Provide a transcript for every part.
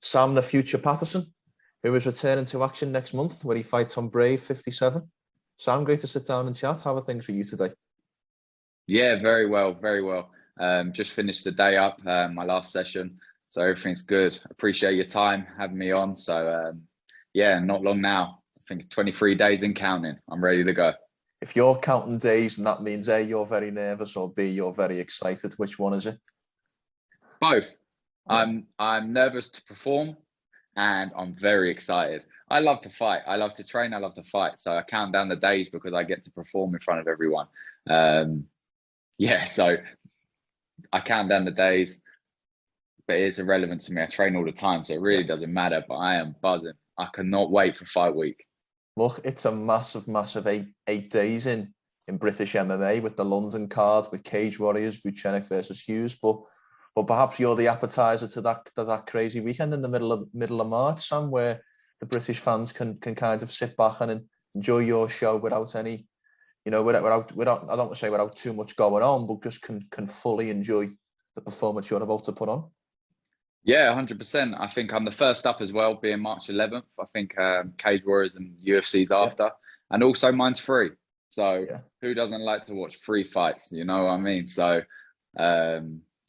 Sam the Future Patterson, who is returning to action next month where he fights on Brave 57. Sam, great to sit down and chat. How are things for you today? Yeah, very well, very well. Just finished the day up, my last session, so everything's good. Appreciate your time having me on. So yeah, not long now. I think 23 days and counting. I'm ready to go. If you're counting days and that means A, you're very nervous, or B, you're very excited, which one is it? Both. Yeah. I'm nervous to perform, and I'm very excited. I love to fight. I love to train. I love to fight. So I count down the days because I get to perform in front of everyone. Yeah, so I count down the days, but it is irrelevant to me. I train all the time, so it really doesn't matter. But I am buzzing. I cannot wait for fight week. Look, it's a massive eight days in British MMA with the London card with Cage Warriors, Vucenic versus Hughes. But perhaps you're the appetizer to that crazy weekend in the middle of March, Sam, where the British fans can kind of sit back and enjoy your show without any, without I don't want to say without too much going on, but just can fully enjoy the performance you're about to put on. Yeah, 100%. I think I'm the first up as well, being March 11th. I think Cage Warriors and UFC's after. And also mine's free. So who doesn't like to watch free fights? You know what I mean? So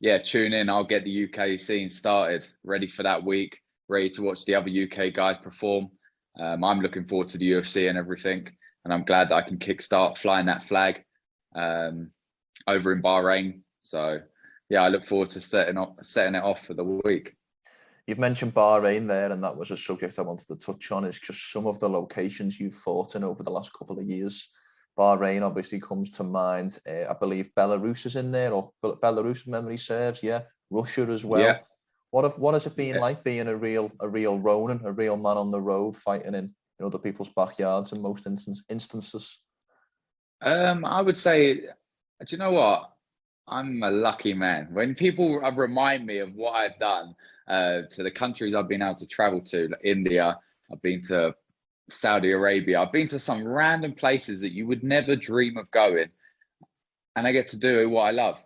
yeah, tune in. I'll get the UK scene started, ready for that week, ready to watch the other UK guys perform. I'm looking forward to the UFC and everything. And I'm glad that I can kickstart flying that flag over in Bahrain. So yeah, I look forward to setting it off for the week. You've mentioned Bahrain there, and that was a subject I wanted to touch on, is just some of the locations you've fought in over the last couple of years. Bahrain obviously comes to mind. I believe Belarus is in there, or Belarus, memory serves. Yeah, Russia as well. Yeah. What has it been like being a real Ronin, a real man on the road, fighting in other people's backyards in most instances? I would say, do you know what? I'm a lucky man. When people remind me of what I've done to the countries I've been able to travel to, like India, I've been to Saudi Arabia, I've been to some random places that you would never dream of going, and I get to do what I love.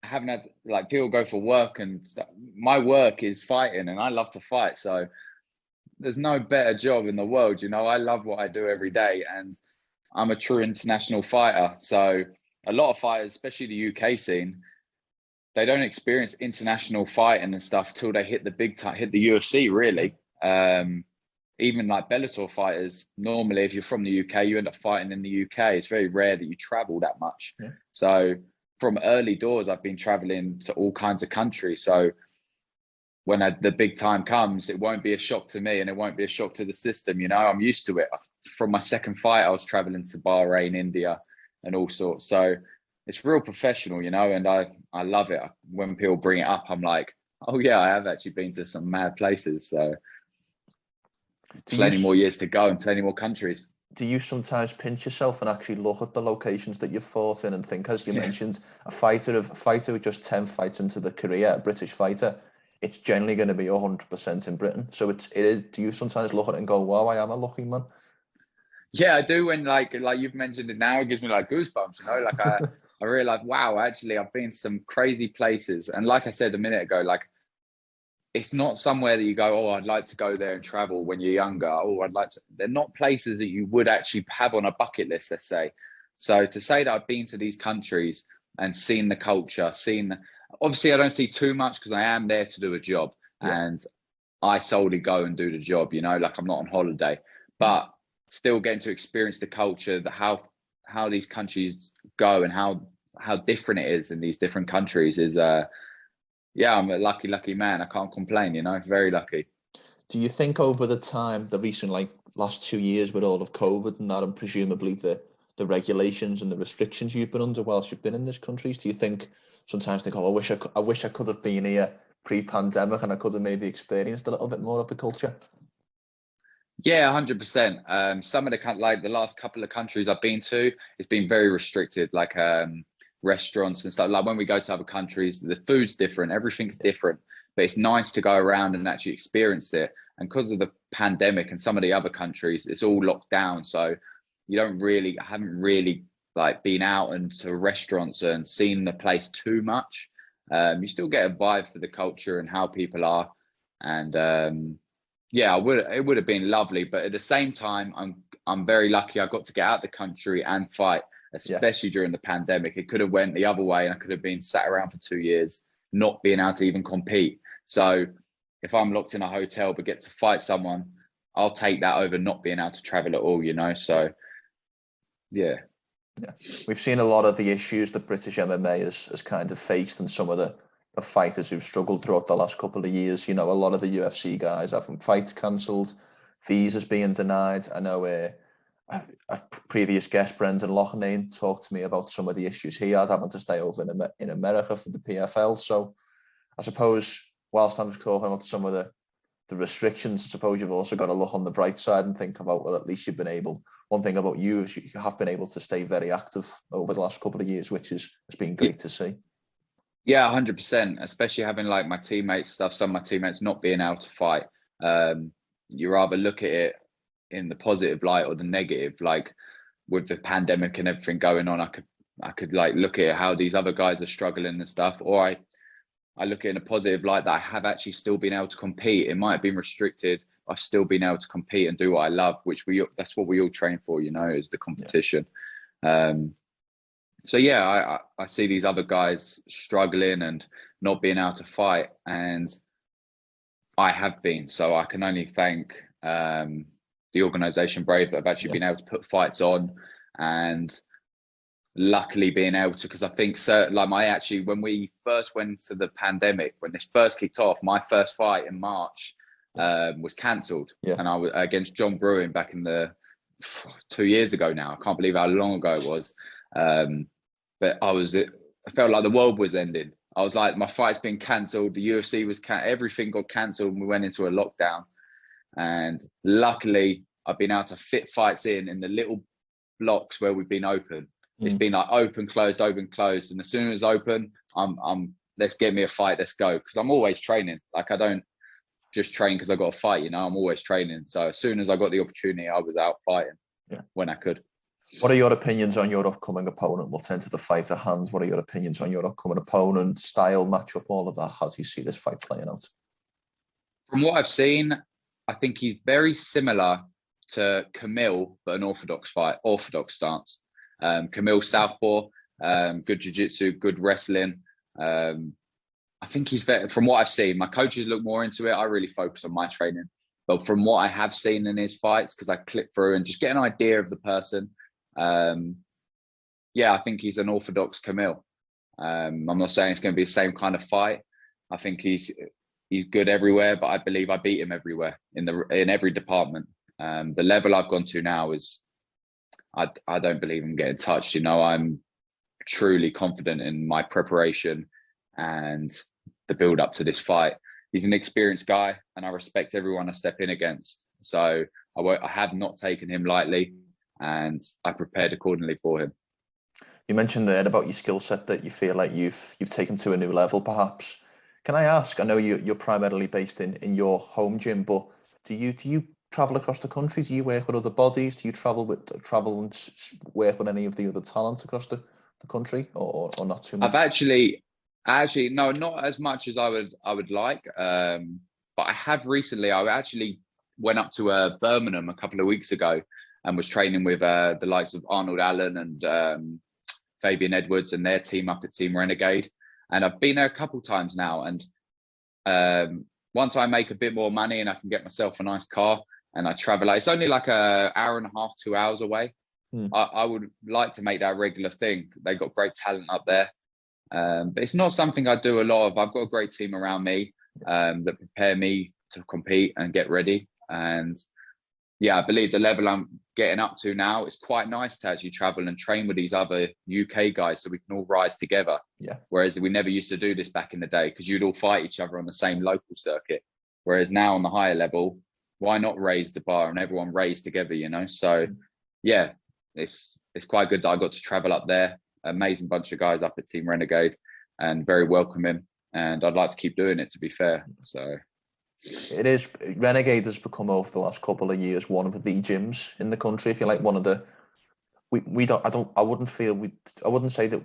I haven't had, like, people go for work and stuff. My work is fighting, and I love to fight. So there's no better job in the world. I love what I do every day, and I'm a true international fighter. So a lot of fighters, especially the UK scene, they don't experience international fighting and stuff till they hit the big time, hit the UFC, really. Even like Bellator fighters, normally if you're from the UK, you end up fighting in the UK. It's very rare that you travel that much. Yeah. So from early doors, I've been traveling to all kinds of countries. So when the big time comes, it won't be a shock to me, and it won't be a shock to the system. I'm used to it. From my second fight, I was traveling to Bahrain, India, and all sorts. So it's real professional, and I love it. When people bring it up, I'm like, oh yeah, I have actually been to some mad places. So plenty more years to go and plenty more countries. Do you sometimes pinch yourself and actually look at the locations that you've fought in and think, as you mentioned, a fighter with just 10 fights into the career, a British fighter, it's generally going to be 100% in Britain. So it is. Do you sometimes look at it and go, wow, I am a lucky man? Yeah, I do. When like you've mentioned it now, it gives me like goosebumps, like I realize, wow, actually I've been to some crazy places. And like I said a minute ago, like, it's not somewhere that you go, oh, I'd like to go there and travel when you're younger. Oh, they're not places that you would actually have on a bucket list, let's say. So to say that I've been to these countries and seen the culture, obviously I don't see too much because I am there to do a job, and I solely go and do the job, like I'm not on holiday, but still getting to experience the culture, how these countries go and how different it is in these different countries is, I'm a lucky man. I can't complain, very lucky. Do you think over the recent, last 2 years with all of COVID and that, and presumably the regulations and the restrictions you've been under whilst you've been in these countries, do you think sometimes I wish I could have been here pre-pandemic and I could have maybe experienced a little bit more of the culture? Yeah, 100%. Some of the last couple of countries I've been to, it's been very restricted, like restaurants and stuff. Like when we go to other countries, the food's different, everything's different, but it's nice to go around and actually experience it. And because of the pandemic and some of the other countries, it's all locked down. So you haven't really like been out into restaurants and seen the place too much. You still get a vibe for the culture and how people are. And yeah, it would have been lovely. But at the same time, I'm very lucky I got to get out of the country and fight, especially during the pandemic. It could have went the other way, and I could have been sat around for 2 years, not being able to even compete. So if I'm locked in a hotel but get to fight someone, I'll take that over not being able to travel at all, you know? So, yeah. Yeah, we've seen a lot of the issues that British MMA has kind of faced, and some of the fighters who've struggled throughout the last couple of years. You know, a lot of the UFC guys having fights cancelled, visas being denied. I know a previous guest, Brendan Loughnane, talked to me about some of the issues he had having to stay over in America for the PFL. So I suppose whilst I'm talking about some of the restrictions, I suppose you've also got to look on the bright side and think about, well, at least you've been able, one thing about you is you have been able to stay very active over the last couple of years, which has been great to see. Yeah, 100%, especially having like my teammates some of my teammates not being able to fight. You rather look at it in the positive light or the negative. Like with the pandemic and everything going on, I could like look at how these other guys are struggling and stuff, or I look at it in a positive light that I have actually still been able to compete. It might have been restricted. I've still been able to compete and do what I love, that's what we all train for, you know, is the competition. Yeah. So yeah, I see these other guys struggling and not being able to fight, and I have been. So I can only thank the organisation Brave that have actually been able to put fights on, and luckily being able to, because I think when we first went to the pandemic, when this first kicked off, my first fight in March was cancelled, and I was against John Bruin back in the 2 years ago now. I can't believe how long ago it was. But I felt like the world was ending. I was like, my fight's been cancelled. The UFC was everything got cancelled, and we went into a lockdown. And luckily, I've been able to fit fights in the little blocks where we've been open. It's been like open, closed, and as soon as open, I'm let's get me a fight, let's go. Because I'm always training. Like I don't just train because I got a fight, you know. I'm always training. So as soon as I got the opportunity, I was out fighting when I could. What are your opinions on your upcoming opponent? We'll turn to the fight at hand. What are your opinions on your upcoming opponent, style, matchup, all of that? How do you see this fight playing out? From what I've seen, I think he's very similar to Camille, but an orthodox stance. Camille southpaw, good jiu-jitsu, good wrestling. I think he's better. From what I've seen, my coaches look more into it. I really focus on my training. But from what I have seen in his fights, because I click through and just get an idea of the person, I think he's an orthodox Camille. I'm not saying it's going to be the same kind of fight. I think he's good everywhere, but I believe I beat him everywhere in every department. The level I've gone to now is, I don't believe I'm getting touched. You know, I'm truly confident in my preparation and the build up to this fight. He's an experienced guy, and I respect everyone I step in against. So I have not taken him lightly, and I prepared accordingly for him. You mentioned there about your skill set that you feel like you've taken to a new level, perhaps. Can I ask? I know you're primarily based in your home gym, but do you travel across the country? Do you work with other bodies? Do you travel and work with any of the other talents across the country, or not too much? Actually, no, not as much as I would like. But I have recently. I actually went up to Birmingham a couple of weeks ago and was training with the likes of Arnold Allen and Fabian Edwards and their team up at Team Renegade. And I've been there a couple times now. And once I make a bit more money and I can get myself a nice car and I travel, it's only like an hour and a half, 2 hours away. I would like to make that a regular thing. They've got great talent up there. But it's not something I do a lot of. I've got a great team around me that prepare me to compete and get ready. And I believe the level I'm getting up to now is quite nice to actually travel and train with these other UK guys so we can all rise together. Yeah. Whereas we never used to do this back in the day because you'd all fight each other on the same local circuit. Whereas now on the higher level, why not raise the bar and everyone raise together, you know? So it's quite good that I got to travel up there. Amazing bunch of guys up at Team Renegade and very welcoming, and I'd like to keep doing it, to be fair. So it is. Renegade has become over the last couple of years one of the gyms in the country. If you like, one of the I wouldn't say that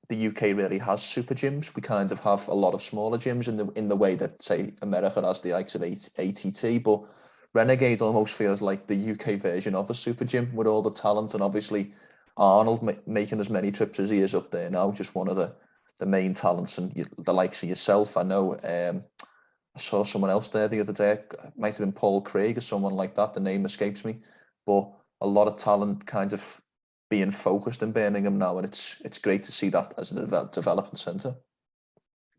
the UK really has super gyms. We kind of have a lot of smaller gyms in the way that, say, America has the likes of ATT, but Renegade almost feels like the UK version of a super gym with all the talent, and obviously Arnold making as many trips as he is up there now, just one of the main talents, and the likes of yourself. I know I saw someone else there the other day. It might have been Paul Craig or someone like that. The name escapes me, but a lot of talent kind of being focused in Birmingham now, and it's great to see that as a development centre.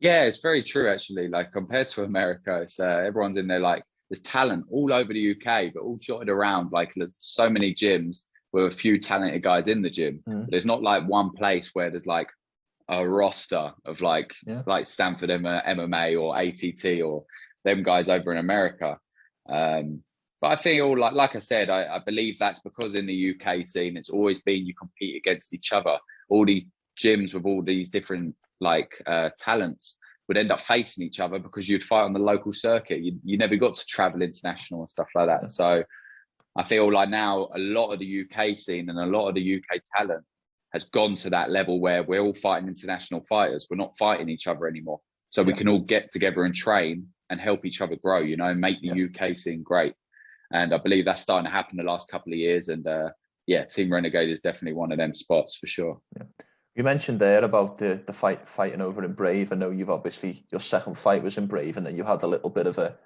Yeah, it's very true actually. Like compared to America, it's everyone's in there. Like there's talent all over the UK, but all jotted around. Like there's so many gyms with a few talented guys in the gym. But there's not like one place where there's like a roster of like Stanford MMA or ATT or them guys over in America. But I think all like I said, I believe that's because in the UK scene, it's always been you compete against each other. All these gyms with all these different like talents would end up facing each other because you'd fight on the local circuit. You never got to travel international and stuff like that. Yeah. So I feel like now a lot of the UK scene and a lot of the UK talent has gone to that level where we're all fighting international fighters. We're not fighting each other anymore. So we can all get together and train and help each other grow, you know, and make the UK scene great. And I believe that's starting to happen the last couple of years. And Team Renegade is definitely one of them spots for sure. Yeah. You mentioned there about the fighting over in Brave. I know you've obviously, your second fight was in Brave, and then you had a little bit of a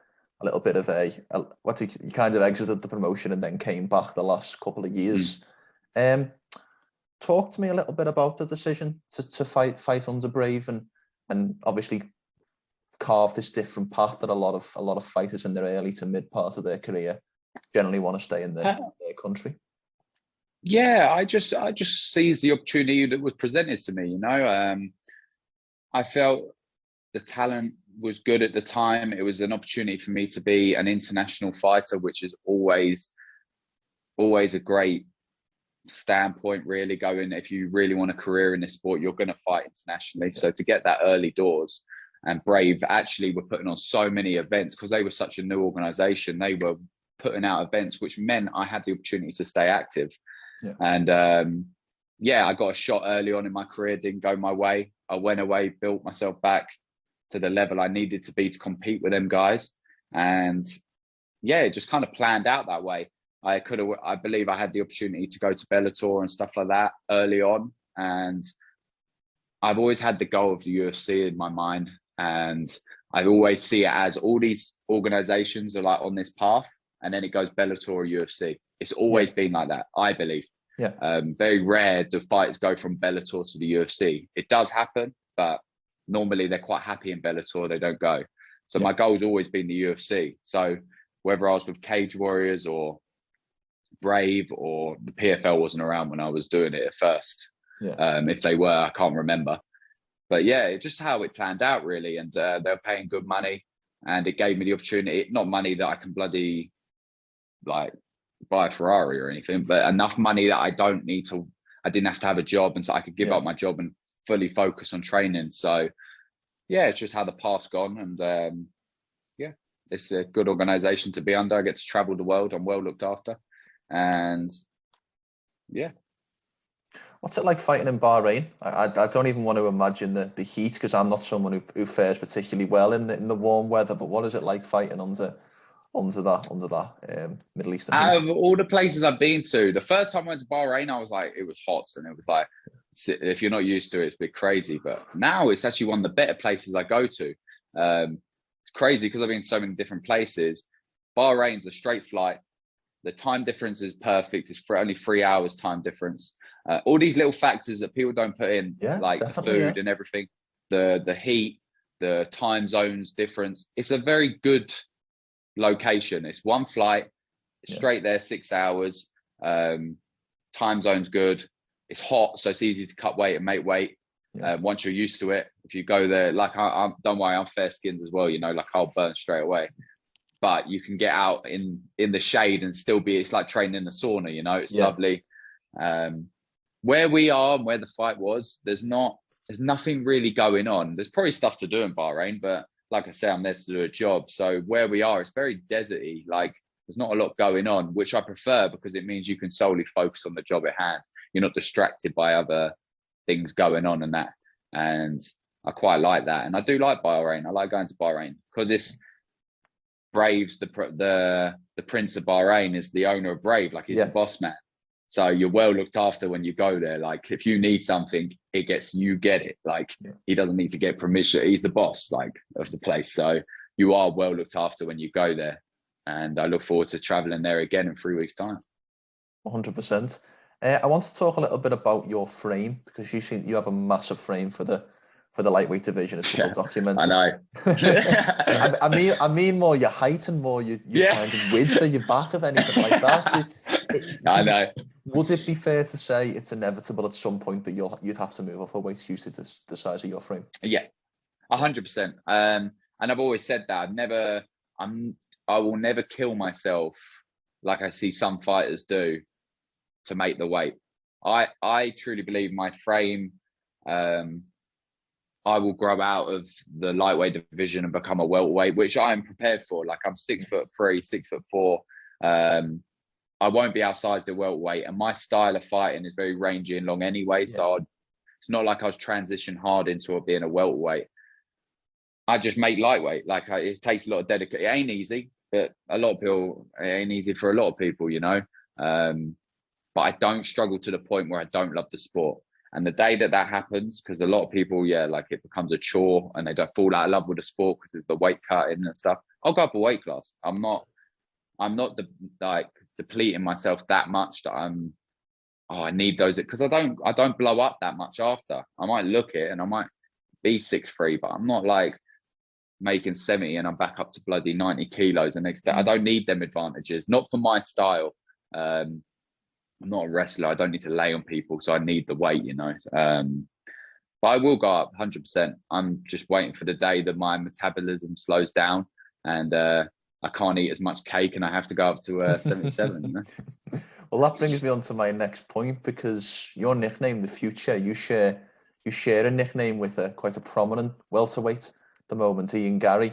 you kind of exited the promotion and then came back the last couple of years. Talk to me a little bit about the decision to fight under Brave and obviously carve this different path that a lot of fighters in their early to mid part of their career generally want to stay in their country. Yeah, I just seized the opportunity that was presented to me. You know, I felt the talent was good at the time. It was an opportunity for me to be an international fighter, which is always a great standpoint. Really, going if you really want a career in this sport, you're going to fight internationally. So to get that early doors, and Brave actually were putting on so many events because they were such a new organization. They were putting out events, which meant I had the opportunity to stay active. Yeah. And I got a shot early on in my career, didn't go my way. I went away, built myself back to the level I needed to be to compete with them guys. And it just kind of planned out that way. I believe I had the opportunity to go to Bellator and stuff like that early on. And I've always had the goal of the UFC in my mind. And I always see it as all these organizations are like on this path, and then it goes Bellator or UFC. It's always been like that, I believe. Yeah. Very rare do fighters go from Bellator to the UFC. It does happen, but normally they're quite happy in Bellator, they don't go. So my goal's always been the UFC. So whether I was with Cage Warriors or Brave or the PFL wasn't around when I was doing it at first. Yeah. If they were, I can't remember. But it's just how it planned out really. And they're paying good money, and it gave me the opportunity, not money that I can bloody like buy a Ferrari or anything, but enough money that I didn't have to have a job, and so I could give up my job and fully focus on training. So it's just how the path's gone. And it's a good organization to be under. I get to travel the world. I'm well looked after. And what's it like fighting in Bahrain? I don't even want to imagine the heat, because I'm not someone who fares particularly well in the warm weather. But what is it like fighting under that Middle Eastern heat? Out of all the places I've been to, the first time I went to Bahrain, I was like, it was hot, and it was like, if you're not used to it, it's a bit crazy. But now it's actually one of the better places I go to. It's crazy because I've been to so many different places. Bahrain's a straight flight. The time difference is perfect. It's for only 3 hours time difference. All these little factors that people don't put in, like the food and everything, the heat, the time zones difference. It's a very good location. It's one flight, it's straight there, 6 hours. Time zone's good. It's hot, so it's easy to cut weight and make weight. Once you're used to it, if you go there, like don't worry, I'm fair skinned as well. You know, like I'll burn straight away. But you can get out in the shade and still it's like training in the sauna. You know, it's lovely. Where we are and where the fight was, there's nothing really going on. There's probably stuff to do in Bahrain, but like I say, I'm there to do a job. So where we are, it's very deserty. Like there's not a lot going on, which I prefer because it means you can solely focus on the job at hand. You're not distracted by other things going on and that. and I quite like that. And I do like Bahrain. I like going to Bahrain because it's Brave's the Prince of Bahrain is the owner of Brave, like he's the boss man. So you're well looked after when you go there. Like if you need something, you get it. Like he doesn't need to get permission. He's the boss, like, of the place. So you are well looked after when you go there. And I look forward to traveling there again in 3 weeks' time. 100%. I want to talk a little bit about your frame, because you have a massive frame for the lightweight division. It's well documented. I know. I mean more your height and more your kind of width of your back, of anything like that. I know. Would it be fair to say it's inevitable at some point that you'd have to move up a weight due to the size of your frame? Yeah, 100%. And I've always said that I will never kill myself like I see some fighters do to make the weight. I truly believe my frame, I will grow out of the lightweight division and become a welterweight, which I am prepared for. Like I'm 6'3", 6'4". I won't be outsized at welterweight, and my style of fighting is very rangy and long anyway. Yeah. So it's not like I was transitioned hard into being a welterweight. I just make lightweight. Like it takes a lot of dedication. It ain't easy, but it ain't easy for a lot of people, you know. But I don't struggle to the point where I don't love the sport. And the day that happens, because a lot of people, like it becomes a chore and they don't fall out of love with the sport because it's the weight cutting and stuff. I'll go up a weight class. I'm not depleting myself that much that I need those, because I don't blow up that much after. I might look it and I might be 6'3", but I'm not like making 70 and I'm back up to bloody 90 kilos the next day. I don't need them advantages, not for my style. I'm not a wrestler. I don't need to lay on people, so I need the weight, you know. But I will go up 100%. I'm just waiting for the day that my metabolism slows down and I can't eat as much cake and I have to go up to 77. You know? Well, that brings me on to my next point, because your nickname, The Future, you share a nickname with quite a prominent welterweight at the moment, Ian Garry.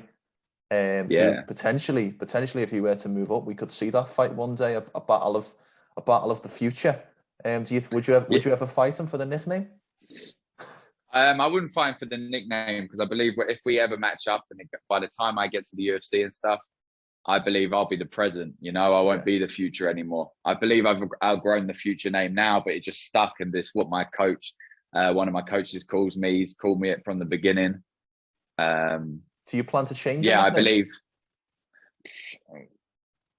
Who potentially, if he were to move up, we could see that fight one day, a battle of the future. Would you ever fight him for the nickname? I wouldn't fight him for the nickname, because I believe if we ever match up, and by the time I get to the UFC and stuff, I believe I'll be the present. You know, I won't be the future anymore. I believe I've outgrown the future name now, but it just stuck, and this what my coach, one of my coaches calls me. He's called me it from the beginning. Do you plan to change? Yeah, I believe.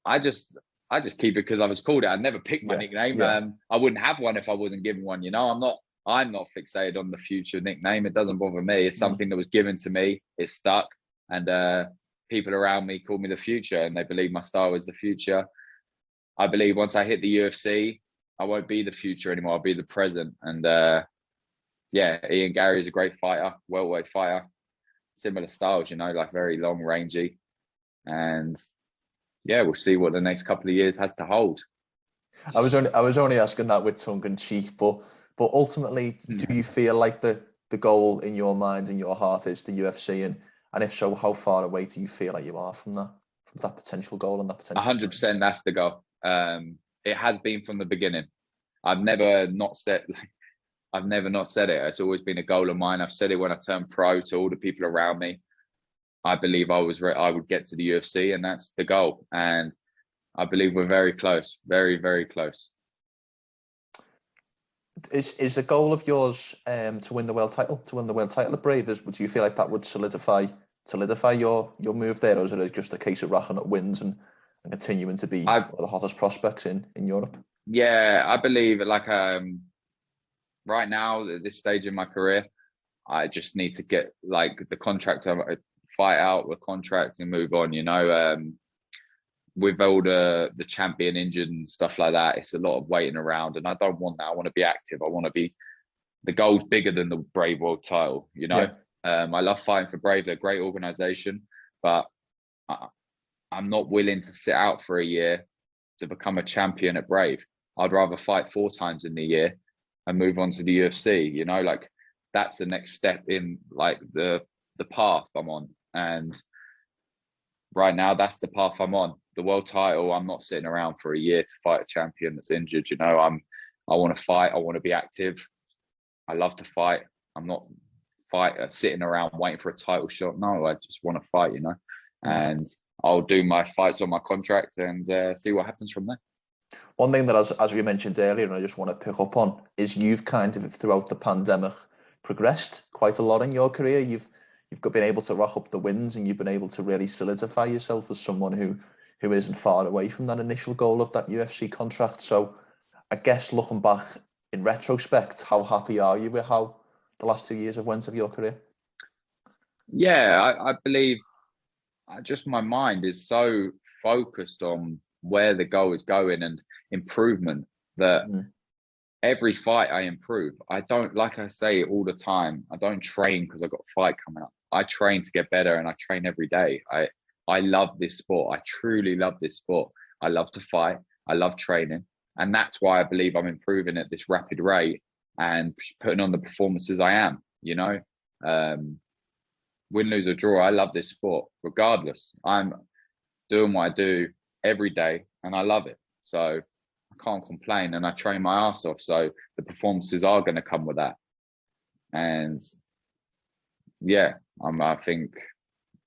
I just keep it because I was called it. I never picked my nickname. I wouldn't have one if I wasn't given one. You know, I'm not fixated on the future nickname. It doesn't bother me. It's something that was given to me. It's stuck, and people around me call me the future, and they believe my style is the future. I believe once I hit the UFC, I won't be the future anymore. I'll be the present. And Ian Garry is a great fighter, welterweight fighter. Similar styles, you know, like very long, rangy, and we'll see what the next couple of years has to hold. I was only asking that with tongue in cheek, but ultimately, do you feel like the goal in your mind, in your heart, is the UFC, and if so, how far away do you feel like you are from that potential goal and that potential? 100%, that's the goal. It has been from the beginning. I've never not said it. It's always been a goal of mine. I've said it when I turned pro to all the people around me. I believe I would get to the UFC, and that's the goal. And I believe we're very close, very, very close. Is a goal of yours to win the world title? To win the world title at Brave? Do you feel like that would solidify your move there, or is it just a case of racking up wins and continuing to be one of the hottest prospects in Europe? Yeah, I believe right now at this stage in my career, I just need to get like the contract, fight out the contracts and move on. You know, with all the champion injured and stuff like that, it's a lot of waiting around, and I don't want that. I want to be active. I want to be. The goal's bigger than the Brave world title. You know, I love fighting for Brave. They're a great organization, but I'm not willing to sit out for a year to become a champion at Brave. I'd rather fight 4 times in the year and move on to the UFC. You know, like that's the next step in like the path I'm on, and right now that's the path I'm on. The world title, I'm not sitting around for a year to fight a champion that's injured. You know, I want to fight. I want to be active. I love to fight. I'm not fight sitting around waiting for a title shot. No, I just want to fight, you know, and I'll do my fights on my contract and see what happens from there. One thing that, as we mentioned earlier, and I just want to pick up on, is you've kind of, throughout the pandemic, progressed quite a lot in your career. You've been able to rock up the wins, and you've been able to really solidify yourself as someone who isn't far away from that initial goal of that UFC contract. So I guess looking back in retrospect, how happy are you with how the last 2 years have went of your career? Yeah, I believe just my mind is so focused on where the goal is going and improvement that every fight I improve. I don't, like I say all the time, I don't train because I've got a fight coming up. I train to get better, and I train every day. I love this sport. I truly love this sport. I love to fight. I love training. And that's why I believe I'm improving at this rapid rate and putting on the performances I am, you know. Win, lose or draw, I love this sport regardless. I'm doing what I do every day and I love it. So I can't complain, and I train my ass off. So the performances are going to come with that. And yeah, I think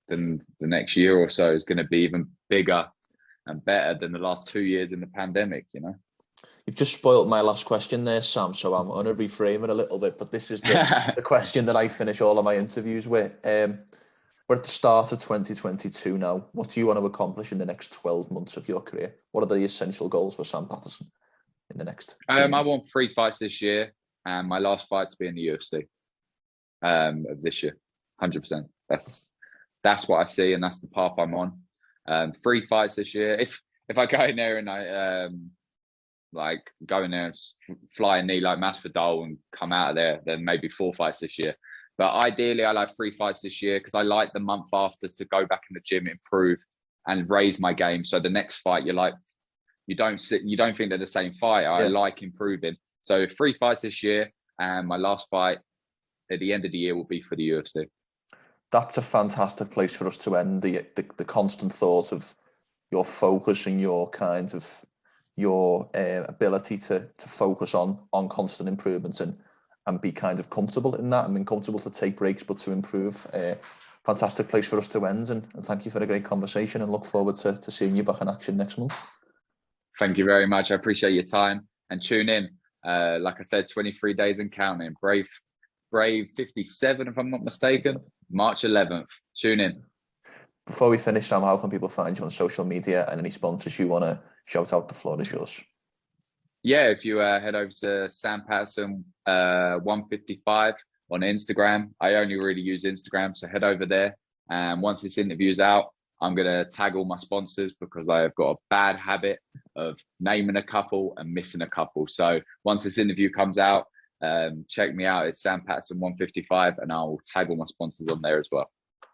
the next year or so is going to be even bigger and better than the last 2 years in the pandemic, you know. You've just spoiled my last question there, Sam, so I'm going to reframe it a little bit, but this is the question that I finish all of my interviews with. We're at the start of 2022 now. What do you want to accomplish in the next 12 months of your career? What are the essential goals for Sam Patterson in the next 2 years? I want 3 fights this year, and my last fight to be in the UFC of this year, 100%. That's what I see, and that's the path I'm on. 3 fights this year. If I go in there and I like go in there and fly a knee like Masvidal and come out of there, then maybe 4 fights this year. But ideally, I like 3 fights this year because I like the month after to go back in the gym, improve, and raise my game. So the next fight, you don't think they're the same fight. I like improving. So 3 fights this year, and my last fight at the end of the year will be for the UFC. That's a fantastic place for us to end. The constant thought of your focus and your kind of your ability to focus on constant improvements and be kind of comfortable in that. I mean, comfortable to take breaks, but to improve. Fantastic place for us to end. And thank you for a great conversation, and look forward to seeing you back in action next month. Thank you very much. I appreciate your time, and tune in. Like I said, 23 days and counting. Brave 57, if I'm not mistaken. March 11th. Tune in. Before we finish, Sam, how can people find you on social media, and any sponsors you want to shout out? The floor is yours. Yeah, if you head over to Sam Patterson 155 on Instagram. I only really use Instagram, so head over there. And once this interview's out, I'm going to tag all my sponsors because I've got a bad habit of naming a couple and missing a couple. So once this interview comes out, check me out. It's Sam Patterson 155, and I'll tag all my sponsors on there as well.